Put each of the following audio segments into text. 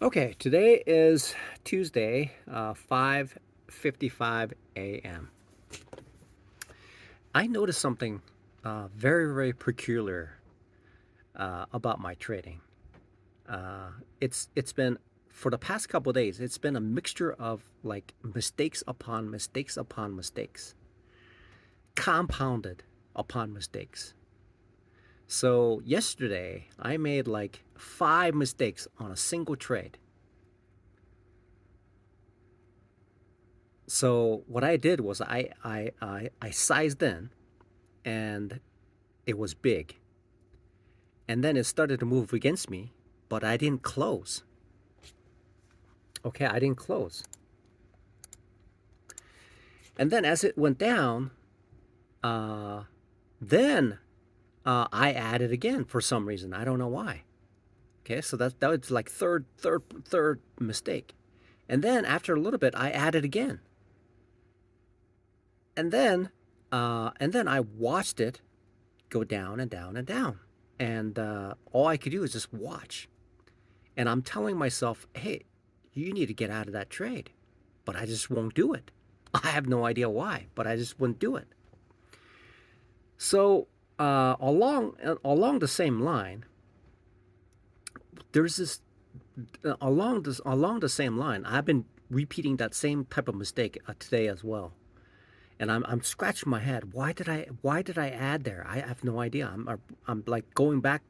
Okay, today is Tuesday, 5:55 a.m. I noticed something very, very peculiar about my trading. It's been for the past couple of days. It's been a mixture of like mistakes upon mistakes upon mistakes, compounded upon mistakes. So yesterday I made like 5 mistakes on a single trade. So what I did was I sized in and it was big. And then it started to move against me, but I didn't close. Okay, I didn't close. And then as it went down, uh, then I added again for some reason. I don't know why. Okay, so that was like third mistake. And then after a little bit, I added again. And then I watched it go down and down and down. And all I could do is just watch. And I'm telling myself, hey, you need to get out of that trade. But I just won't do it. I have no idea why, but I just wouldn't do it. So along the same line, there's this along the same line. I've been repeating that same type of mistake today as well, and I'm scratching my head. Why did I add there? I have no idea. I'm like going back.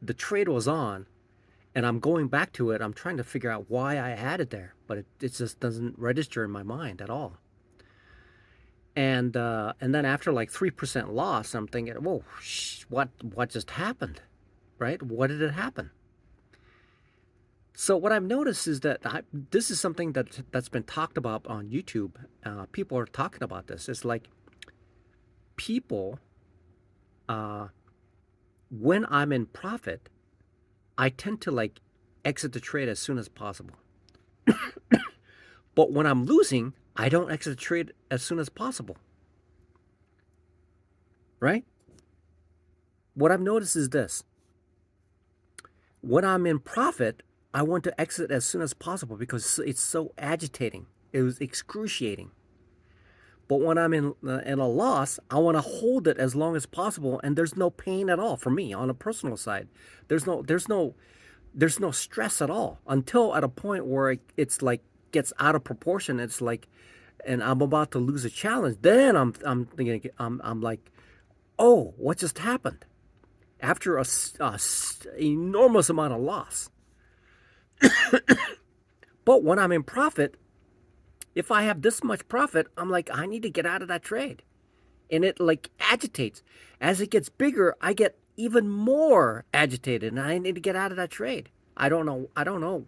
The trade was on, and I'm going back to it. I'm trying to figure out why I added there, but it just doesn't register in my mind at all. And then after like 3% loss, I'm thinking, whoa, what just happened, right? What did it happen? So what I've noticed is that this is something that's been talked about on YouTube. People are talking about this. It's like people, uh, when I'm in profit, I tend to like exit the trade as soon as possible. But when I'm losing, I don't exit the trade as soon as possible, right? What I've noticed is this: when I'm in profit, I want to exit as soon as possible because it's so agitating. It was excruciating. But when I'm in a loss, I want to hold it as long as possible, and there's no pain at all for me on a personal side. There's no stress at all until at a point where it's like gets out of proportion. It's like, and I'm about to lose a challenge. Then I'm thinking I'm like, oh, what just happened? After a enormous amount of loss. But when I'm in profit, if I have this much profit, I'm like, I need to get out of that trade. And it like agitates. As it gets bigger, I get even more agitated and I need to get out of that trade. I don't know. I don't know.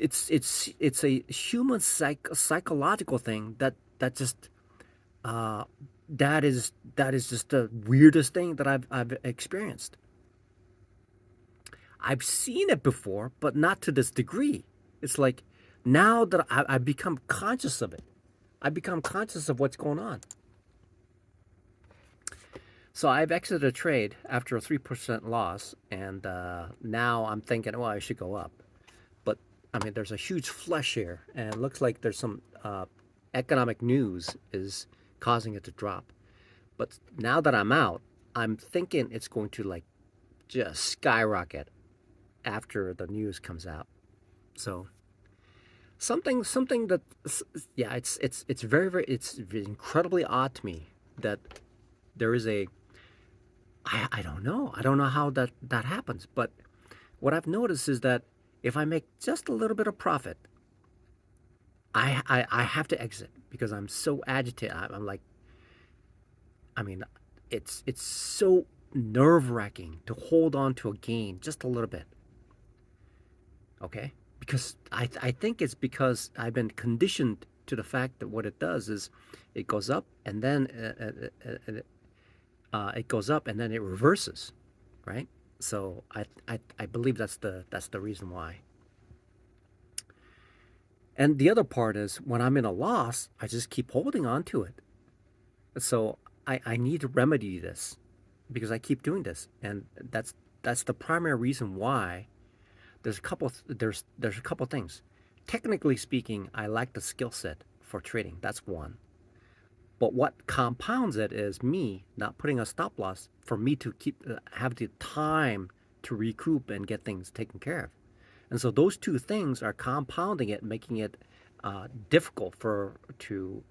It's a human psychological thing that just uh that is just the weirdest thing that I've experienced. I've seen it before, but not to this degree. It's like now that I've become conscious of it, I become conscious of what's going on. So I've exited a trade after a 3% loss, and now I'm thinking, well, I should go up. But I mean, there's a huge flush here, and it looks like there's some economic news is causing it to drop. But now that I'm out, I'm thinking it's going to like just skyrocket after the news comes out. So something that yeah, it's very it's incredibly odd to me that there is a I don't know. I don't know how that happens, but what I've noticed is that if I make just a little bit of profit, I have to exit because I'm so agitated. I'm like, I mean, it's so nerve wracking to hold on to a gain just a little bit. Okay, because I think it's because I've been conditioned to the fact that what it does is it goes up and then it goes up and then it reverses, right? So I believe that's the reason why. And the other part is when I'm in a loss, I just keep holding on to it. So I need to remedy this because I keep doing this, and that's the primary reason why there's a couple things. Technically speaking, I lack the skill set for trading. That's one. But what compounds it is me not putting a stop loss for me to keep have the time to recoup and get things taken care of. And so those two things are compounding it, making it difficult for to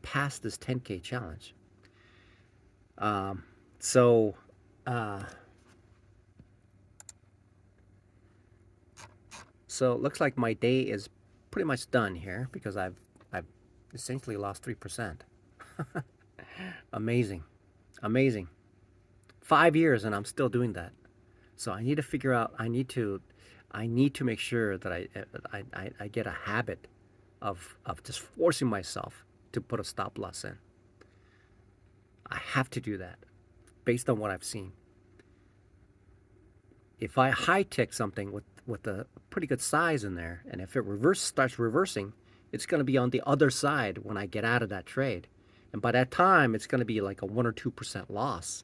pass this 10K challenge. Um, so uh, so it looks like my day is pretty much done here because I've essentially lost 3%. Amazing, amazing. 5 years and I'm still doing that. So I need to figure out. I need to make sure that I get a habit of just forcing myself to put a stop loss in. I have to do that based on what I've seen. If I high tick something with a pretty good size in there, and if it starts reversing, it's going to be on the other side when I get out of that trade, and by that time it's going to be like a 1 or 2% loss,